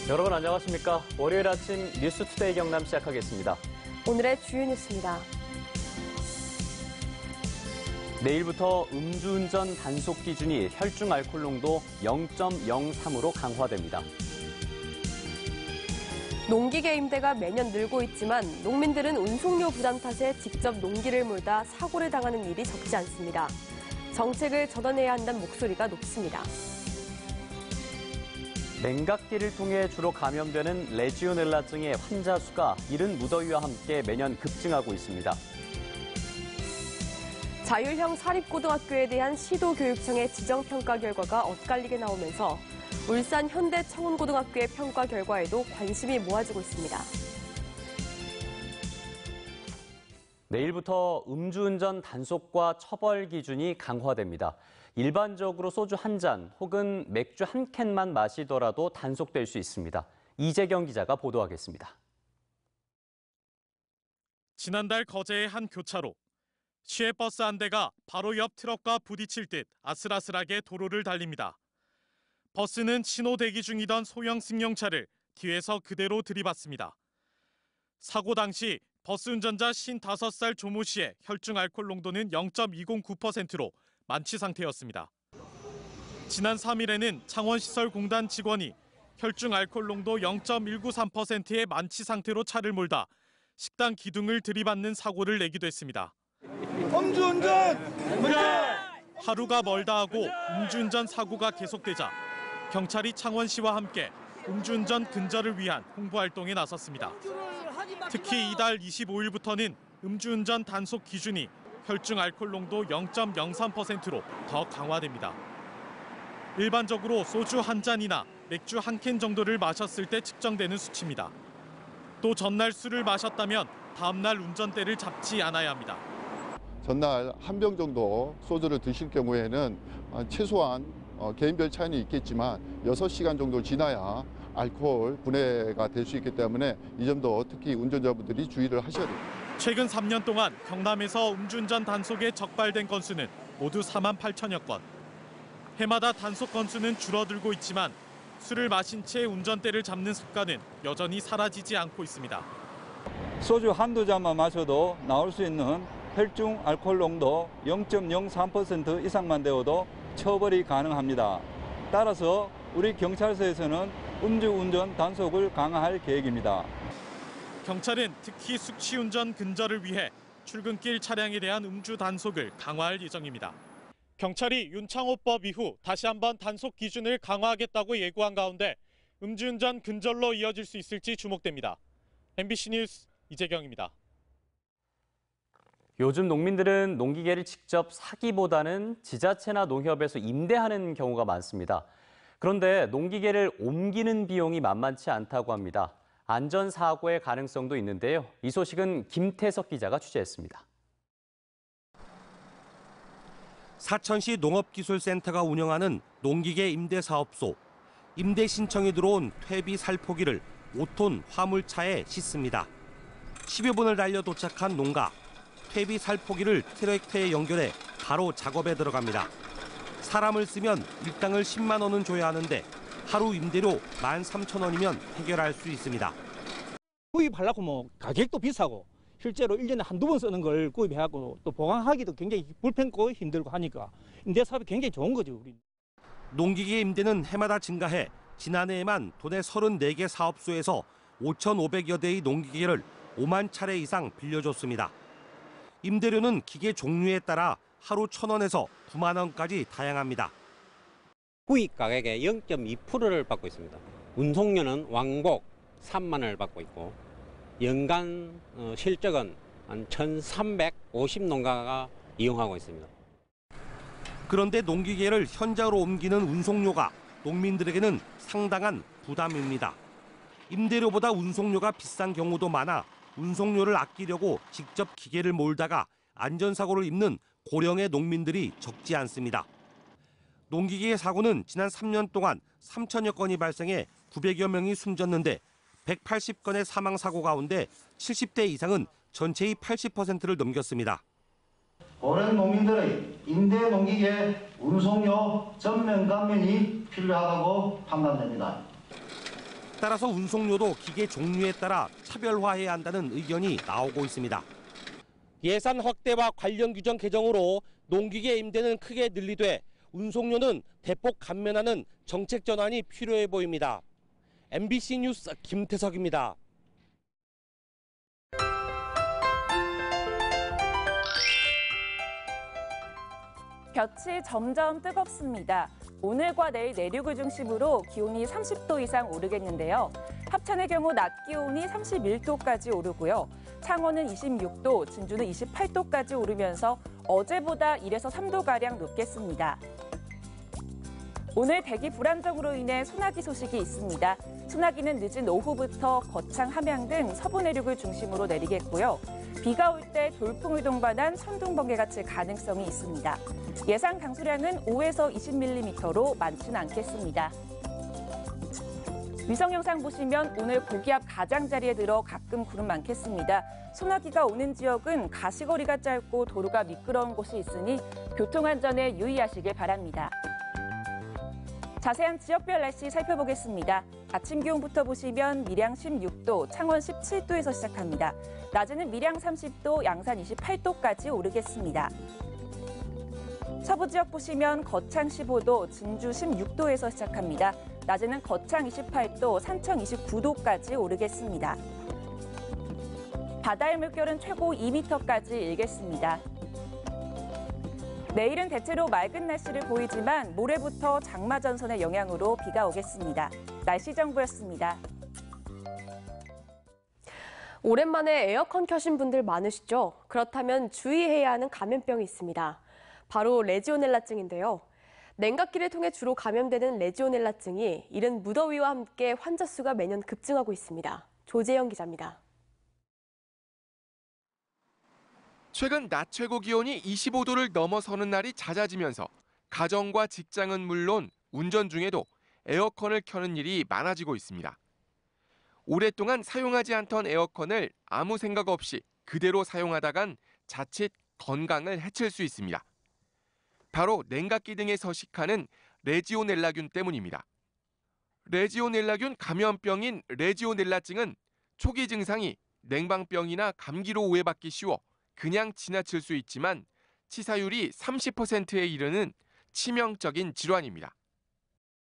여러분 안녕하십니까? 월요일 아침 뉴스투데이 경남 시작하겠습니다. 오늘의 주요 뉴스입니다. 내일부터 음주운전 단속 기준이 혈중 알코올 농도 0.03으로 강화됩니다. 농기계 임대가 매년 늘고 있지만 농민들은 운송료 부담 탓에 직접 농기를 몰다 사고를 당하는 일이 적지 않습니다. 정책을 전환해야 한다는 목소리가 높습니다. 냉각기를 통해 주로 감염되는 레지오넬라증의 환자 수가 이른 무더위와 함께 매년 급증하고 있습니다. 자율형 사립고등학교에 대한 시도교육청의 지정평가 결과가 엇갈리게 나오면서 울산 현대청운고등학교의 평가 결과에도 관심이 모아지고 있습니다. 내일부터 음주운전 단속과 처벌 기준이 강화됩니다. 일반적으로 소주 한 잔 혹은 맥주 한 캔만 마시더라도 단속될 수 있습니다. 이재경 기자가 보도하겠습니다. 지난달 거제의 한 교차로. 시외버스 한 대가 바로 옆 트럭과 부딪힐 듯 아슬아슬하게 도로를 달립니다. 버스는 신호 대기 중이던 소형 승용차를 뒤에서 그대로 들이받습니다. 사고 당시 버스 운전자 55살 조모 씨의 혈중 알코올 농도는 0.209%로 만취 상태였습니다. 지난 3일에는 창원시설공단 직원이 혈중 알코올 농도 0.193%의 만취 상태로 차를 몰다 식당 기둥을 들이받는 사고를 내기도 했습니다. 음주운전! 하루가 멀다 하고 음주운전 사고가 계속되자 경찰이 창원시와 함께 음주운전 근절을 위한 홍보활동에 나섰습니다. 특히 이달 25일부터는 음주운전 단속 기준이 혈중 알코올 농도 0.03%로 더 강화됩니다. 일반적으로 소주 한 잔이나 맥주 한 캔 정도를 마셨을 때 측정되는 수치입니다. 또 전날 술을 마셨다면 다음날 운전대를 잡지 않아야 합니다. 전날 한 병 정도 소주를 드실 경우에는 최소한 개인별 차이는 있겠지만 6시간 정도 지나야 알코올 분해가 될 수 있기 때문에 이 점도 특히 운전자분들이 주의를 하셔야 됩니다. 최근 3년 동안 경남에서 음주운전 단속에 적발된 건수는 모두 4만 8천여 건. 해마다 단속 건수는 줄어들고 있지만 술을 마신 채 운전대를 잡는 습관은 여전히 사라지지 않고 있습니다. 소주 한두 잔만 마셔도 나올 수 있는 혈중 알코올 농도 0.03% 이상만 되어도 처벌이 가능합니다. 따라서 우리 경찰서에서는 음주운전 단속을 강화할 계획입니다. 경찰은 특히 숙취운전 근절을 위해 출근길 차량에 대한 음주 단속을 강화할 예정입니다. 경찰이 윤창호법 이후 다시 한번 단속 기준을 강화하겠다고 예고한 가운데 음주운전 근절로 이어질 수 있을지 주목됩니다. MBC 뉴스 이재경입니다. 요즘 농민들은 농기계를 직접 사기보다는 지자체나 농협에서 임대하는 경우가 많습니다. 그런데 농기계를 옮기는 비용이 만만치 않다고 합니다. 안전사고의 가능성도 있는데요. 이 소식은 김태석 기자가 취재했습니다. 사천시 농업기술센터가 운영하는 농기계 임대사업소. 임대 신청이 들어온 퇴비 살포기를 5톤 화물차에 싣습니다. 10여 분을 달려 도착한 농가. 퇴비 살포기를 트랙터에 연결해 바로 작업에 들어갑니다. 사람을 쓰면 일당을 10만 원은 줘야 하는데 하루 임대료 13,000원이면 해결할 수 있습니다. 구입하려고 뭐 가격도 비싸고 실제로 1년에 한두 번 쓰는 걸 구입해갖고 또 보관하기도 굉장히 불편고 힘들고 하니까 임대 사업이 굉장히 좋은 거죠. 우리. 농기계 임대는 해마다 증가해 지난해에만 도내 34개 사업소에서 5,500여 대의 농기계를 5만 차례 이상 빌려줬습니다. 임대료는 기계 종류에 따라 하루 1,000원에서 9만 원까지 다양합니다. 구입 가격의 0.2%를 받고 있습니다. 운송료는 왕복 3만 원을 받고 있고 연간 실적은 한 1,350농가가 이용하고 있습니다. 그런데 농기계를 현장으로 옮기는 운송료가 농민들에게는 상당한 부담입니다. 임대료보다 운송료가 비싼 경우도 많아 운송료를 아끼려고 직접 기계를 몰다가 안전사고를 입는 고령의 농민들이 적지 않습니다. 농기계 사고는 지난 3년 동안 3천여 건이 발생해 900여 명이 숨졌는데 180건의 사망사고 가운데 70대 이상은 전체의 80%를 넘겼습니다. 고령 농민들의 임대 농기계 운송료 전면 감면이 필요하다고 판단됩니다. 따라서 운송료도 기계 종류에 따라 차별화해야 한다는 의견이 나오고 있습니다. 예산 확대와 관련 규정 개정으로 농기계 임대는 크게 늘리되 운송료는 대폭 감면하는 정책 전환이 필요해 보입니다. MBC 뉴스 김태석입니다. 볕이 점점 뜨겁습니다. 오늘과 내일 내륙을 중심으로 기온이 30도 이상 오르겠는데요. 합천의 경우 낮 기온이 31도까지 오르고요. 창원은 26도, 진주는 28도까지 오르면서 어제보다 1에서 3도가량 높겠습니다. 오늘 대기 불안정으로 인해 소나기 소식이 있습니다. 소나기는 늦은 오후부터 거창 함양 등 서부 내륙을 중심으로 내리겠고요. 비가 올 때 돌풍을 동반한 천둥 번개가 칠 가능성이 있습니다. 예상 강수량은 5에서 20mm로 많지는 않겠습니다. 위성 영상 보시면 오늘 고기압 가장자리에 들어 가끔 구름 많겠습니다. 소나기가 오는 지역은 가시거리가 짧고 도로가 미끄러운 곳이 있으니 교통안전에 유의하시길 바랍니다. 자세한 지역별 날씨 살펴보겠습니다. 아침 기온부터 보시면 밀양 16도, 창원 17도에서 시작합니다. 낮에는 밀양 30도, 양산 28도까지 오르겠습니다. 서부 지역 보시면 거창 15도, 진주 16도에서 시작합니다. 낮에는 거창 28도, 산청 29도까지 오르겠습니다. 바다의 물결은 최고 2m까지 일겠습니다. 내일은 대체로 맑은 날씨를 보이지만 모레부터 장마 전선의 영향으로 비가 오겠습니다. 날씨 정보였습니다. 오랜만에 에어컨 켜신 분들 많으시죠? 그렇다면 주의해야 하는 감염병이 있습니다. 바로 레지오넬라증인데요. 냉각기를 통해 주로 감염되는 레지오넬라증이 이른 무더위와 함께 환자 수가 매년 급증하고 있습니다. 조재영 기자입니다. 최근 낮 최고 기온이 25도를 넘어서는 날이 잦아지면서 가정과 직장은 물론 운전 중에도 에어컨을 켜는 일이 많아지고 있습니다. 오랫동안 사용하지 않던 에어컨을 아무 생각 없이 그대로 사용하다간 자칫 건강을 해칠 수 있습니다. 바로 냉각기 등에 서식하는 레지오넬라균 때문입니다. 레지오넬라균 감염병인 레지오넬라증은 초기 증상이 냉방병이나 감기로 오해받기 쉬워 그냥 지나칠 수 있지만 치사율이 30%에 이르는 치명적인 질환입니다.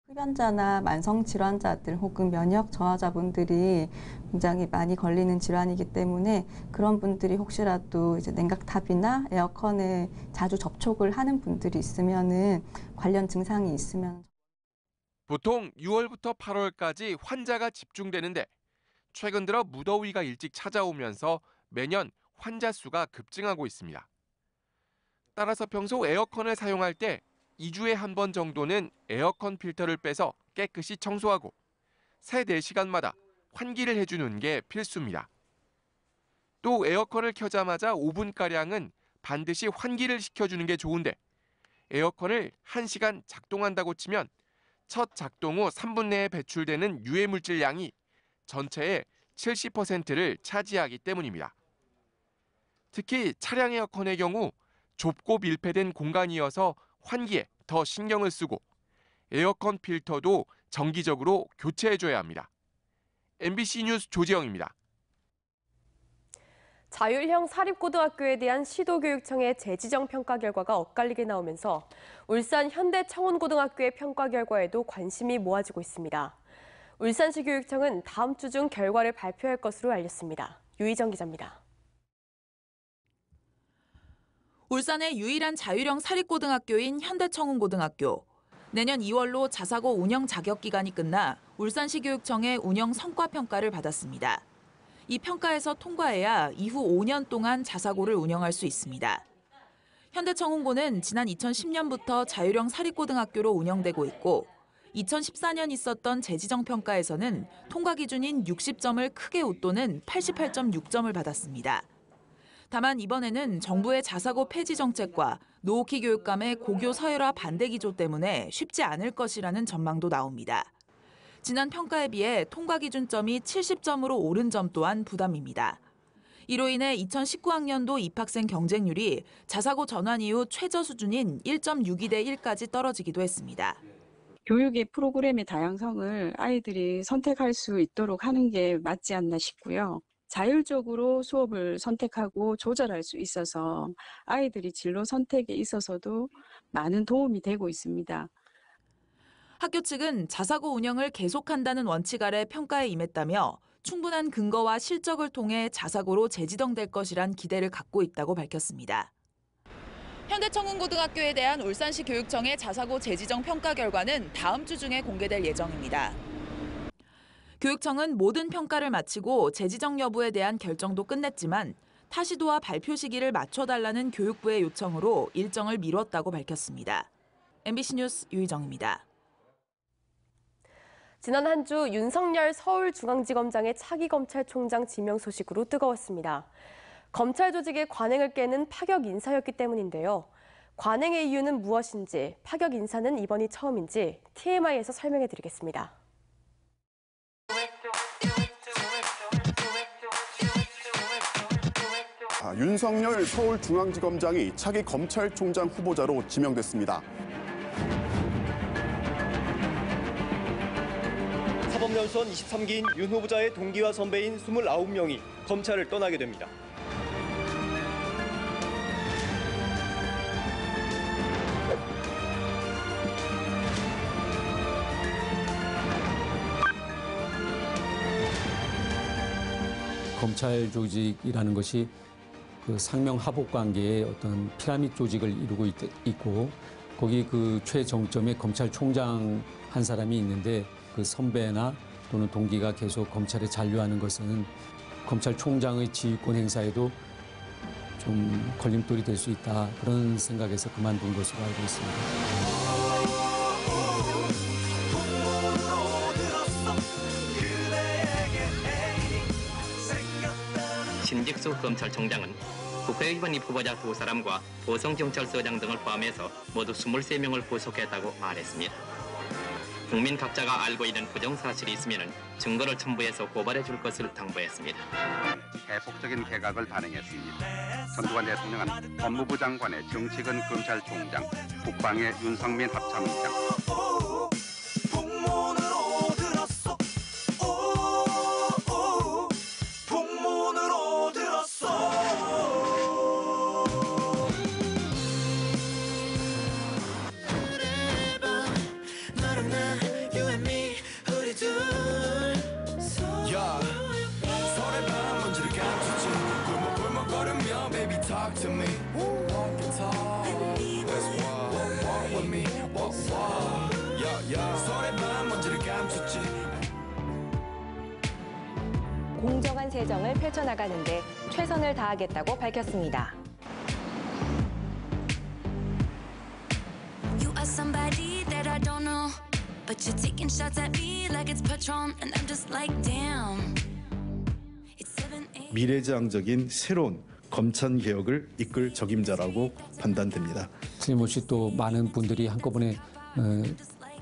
흡연자나 만성 질환자들 혹은 면역 저하자분들이 굉장히 많이 걸리는 질환이기 때문에 그런 분들이 혹시라도 이제 냉각탑이나 에어컨에 자주 접촉을 하는 분들이 있으면은 관련 증상이 있으면 보통 6월부터 8월까지 환자가 집중되는데 최근 들어 무더위가 일찍 찾아오면서 매년 환자 수가 급증하고 있습니다. 따라서 평소 에어컨을 사용할 때 2주에 한 번 정도는 에어컨 필터를 빼서 깨끗이 청소하고 3-4시간마다 환기를 해주는 게 필수입니다. 또 에어컨을 켜자마자 5분가량은 반드시 환기를 시켜주는 게 좋은데 에어컨을 1시간 작동한다고 치면 첫 작동 후 3분 내에 배출되는 유해물질 양이 전체의 70%를 차지하기 때문입니다. 특히 차량 에어컨의 경우 좁고 밀폐된 공간이어서 환기에 더 신경을 쓰고 에어컨 필터도 정기적으로 교체해줘야 합니다. MBC 뉴스 조재영입니다. 자율형 사립고등학교에 대한 시도교육청의 재지정 평가 결과가 엇갈리게 나오면서 울산 현대청운고등학교의 평가 결과에도 관심이 모아지고 있습니다. 울산시 교육청은 다음 주 중 결과를 발표할 것으로 알렸습니다. 유희정 기자입니다. 울산의 유일한 자율형 사립고등학교인 현대청운고등학교. 내년 2월로 자사고 운영 자격 기간이 끝나 울산시 교육청의 운영 성과 평가를 받았습니다. 이 평가에서 통과해야 이후 5년 동안 자사고를 운영할 수 있습니다. 현대청운고는 지난 2010년부터 자율형 사립고등학교로 운영되고 있고 2014년 있었던 재지정 평가에서는 통과 기준인 60점을 크게 웃도는 88.6점을 받았습니다. 다만 이번에는 정부의 자사고 폐지 정책과 노후키 교육감의 고교 서열화 반대 기조 때문에 쉽지 않을 것이라는 전망도 나옵니다. 지난 평가에 비해 통과 기준점이 70점으로 오른 점 또한 부담입니다. 이로 인해 2019학년도 입학생 경쟁률이 자사고 전환 이후 최저 수준인 1.62대 1까지 떨어지기도 했습니다. 교육의 프로그램의 다양성을 아이들이 선택할 수 있도록 하는 게 맞지 않나 싶고요. 자율적으로 수업을 선택하고 조절할 수 있어서 아이들이 진로 선택에 있어서도 많은 도움이 되고 있습니다. 학교 측은 자사고 운영을 계속한다는 원칙 아래 평가에 임했다며 충분한 근거와 실적을 통해 자사고로 재지정될 것이란 기대를 갖고 있다고 밝혔습니다. 현대청운고등학교에 대한 울산시 교육청의 자사고 재지정 평가 결과는 다음 주 중에 공개될 예정입니다. 교육청은 모든 평가를 마치고 재지정 여부에 대한 결정도 끝냈지만 타시도와 발표 시기를 맞춰달라는 교육부의 요청으로 일정을 미뤘다고 밝혔습니다. MBC 뉴스 유희정입니다. 지난 한 주 윤석열 서울중앙지검장의 차기 검찰총장 지명 소식으로 뜨거웠습니다. 검찰 조직의 관행을 깨는 파격 인사였기 때문인데요. 관행의 이유는 무엇인지, 파격 인사는 이번이 처음인지 TMI에서 설명해드리겠습니다. 윤석열 서울중앙지검장이 차기 검찰총장 후보자로 지명됐습니다. 사법연수원 23기인 윤 후보자의 동기와 선배인 29명이 검찰을 떠나게 됩니다. 검찰 조직이라는 것이 그 상명하복 관계의 어떤 피라미드 조직을 이루고 있고 거기 그 최정점에 검찰총장 한 사람이 있는데 그 선배나 또는 동기가 계속 검찰에 잔류하는 것은 검찰총장의 지휘권 행사에도 좀 걸림돌이 될 수 있다. 그런 생각에서 그만둔 것으로 알고 있습니다. 신직수 검찰총장은 국회의원 후보자 2사람과 보성경찰서장 등을 포함해서 모두 23명을 구속했다고 말했습니다. 국민 각자가 알고 있는 부정사실이 있으면 증거를 첨부해서 고발해 줄 것을 당부했습니다. 대폭적인 개각을 단행했습니다. 전두환 대통령은 법무부 장관의 정치근 검찰총장, 국방의 윤석민 합참의장, 공정한 세정을 펼쳐나가는데 최선을 다하겠다고 밝혔습니다. You are somebody that I don't know, but you're taking shots at me like it's Patron, and I'm just like damn. 미래지향적인 새로운 검찰 개혁을 이끌 적임자라고 판단됩니다. 틀림없이 또 많은 분들이 한꺼번에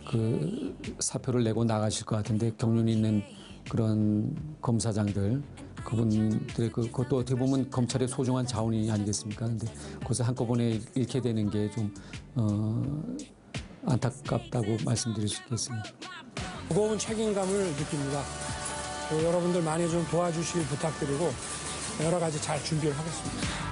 그 사표를 내고 나가실 것 같은데 경륜이 있는 그런 검사장들 그분들의 그것도 어떻게 보면 검찰의 소중한 자원이 아니겠습니까? 근데 그것을 한꺼번에 잃게 되는 게 좀 안타깝다고 말씀드릴 수 있겠습니다. 무거운 책임감을 느낍니다. 여러분들 많이 좀 도와주시길 부탁드리고 여러 가지 잘 준비를 하겠습니다.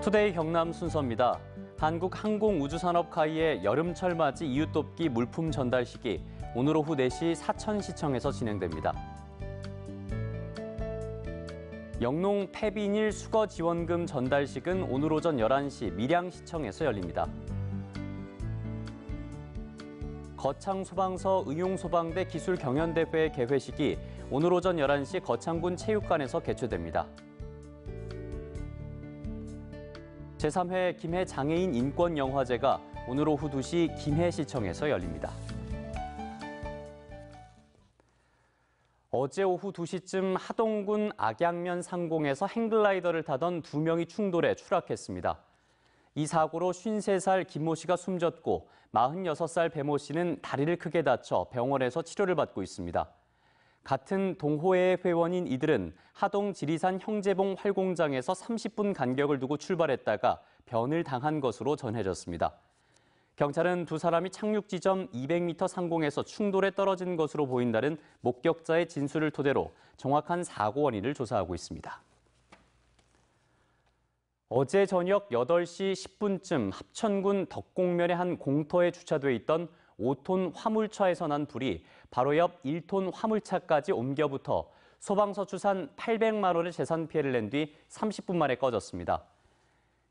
투데이 경남 순서입니다. 한국항공우주산업카이의 여름철 맞이 이웃돕기 물품 전달식이 오늘 오후 4시 사천시청에서 진행됩니다. 영농 폐비닐 수거 지원금 전달식은 오늘 오전 11시 밀양시청에서 열립니다. 거창소방서 의용소방대 기술경연대회 개회식이 오늘 오전 11시 거창군 체육관에서 개최됩니다. 제3회 김해 장애인 인권영화제가 오늘 오후 2시 김해시청에서 열립니다. 어제 오후 2시쯤 하동군 악양면 상공에서 행글라이더를 타던 2명이 충돌해 추락했습니다. 이 사고로 53살 김모 씨가 숨졌고 46살 배모 씨는 다리를 크게 다쳐 병원에서 치료를 받고 있습니다. 같은 동호회 회원인 이들은 하동 지리산 형제봉 활공장에서 30분 간격을 두고 출발했다가 변을 당한 것으로 전해졌습니다. 경찰은 두 사람이 착륙 지점 200m 상공에서 충돌에 떨어진 것으로 보인다는 목격자의 진술을 토대로 정확한 사고 원인을 조사하고 있습니다. 어제 저녁 8시 10분쯤 합천군 덕곡면의 한 공터에 주차돼 있던 5톤 화물차에서 난 불이 바로 옆 1톤 화물차까지 옮겨붙어 소방서 추산 800만 원의 재산 피해를 낸 뒤 30분 만에 꺼졌습니다.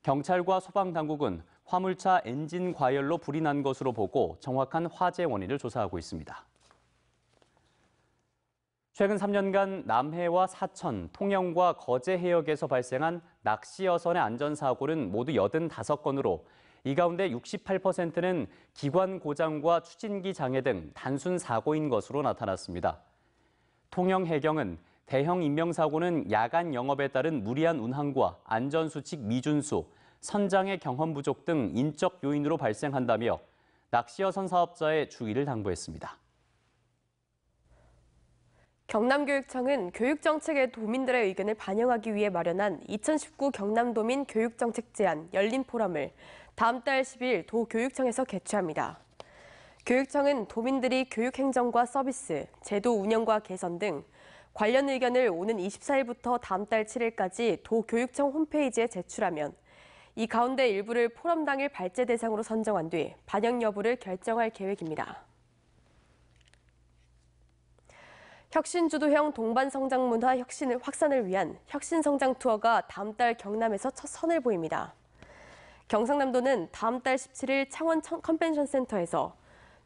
경찰과 소방당국은 화물차 엔진 과열로 불이 난 것으로 보고 정확한 화재 원인을 조사하고 있습니다. 최근 3년간 남해와 사천, 통영과 거제 해역에서 발생한 낚시 여선의 안전사고는 모두 85건으로 이 가운데 68%는 기관 고장과 추진기 장애 등 단순 사고인 것으로 나타났습니다. 통영 해경은 대형 인명사고는 야간 영업에 따른 무리한 운항과 안전수칙 미준수, 선장의 경험 부족 등 인적 요인으로 발생한다며 낚시여선 사업자의 주의를 당부했습니다. 경남교육청은 교육정책의 도민들의 의견을 반영하기 위해 마련한 2019 경남도민 교육정책 제안 열린 포럼을 다음 달 10일 도교육청에서 개최합니다. 교육청은 도민들이 교육행정과 서비스, 제도 운영과 개선 등 관련 의견을 오는 24일부터 다음 달 7일까지 도교육청 홈페이지에 제출하면 이 가운데 일부를 포럼 당일 발제 대상으로 선정한 뒤 반영 여부를 결정할 계획입니다. 혁신주도형 동반성장 문화 혁신을 확산을 위한 혁신성장 투어가 다음 달 경남에서 첫 선을 보입니다. 경상남도는 다음 달 17일 창원 컨벤션 센터에서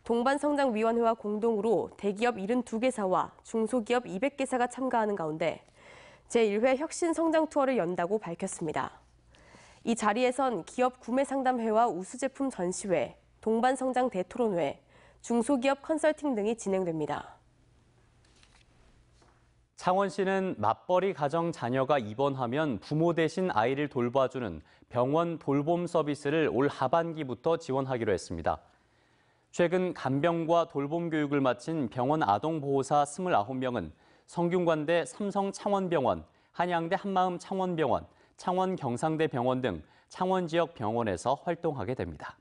동반성장위원회와 공동으로 대기업 72개사와 중소기업 200개사가 참가하는 가운데 제1회 혁신성장 투어를 연다고 밝혔습니다. 이 자리에선 기업 구매상담회와 우수제품 전시회, 동반성장 대토론회, 중소기업 컨설팅 등이 진행됩니다. 창원시는 맞벌이 가정 자녀가 입원하면 부모 대신 아이를 돌봐주는 병원 돌봄 서비스를 올 하반기부터 지원하기로 했습니다. 최근 간병과 돌봄 교육을 마친 병원 아동보호사 29명은 성균관대 삼성 창원병원, 한양대 한마음 창원병원, 창원 경상대 병원 등 창원 지역 병원에서 활동하게 됩니다.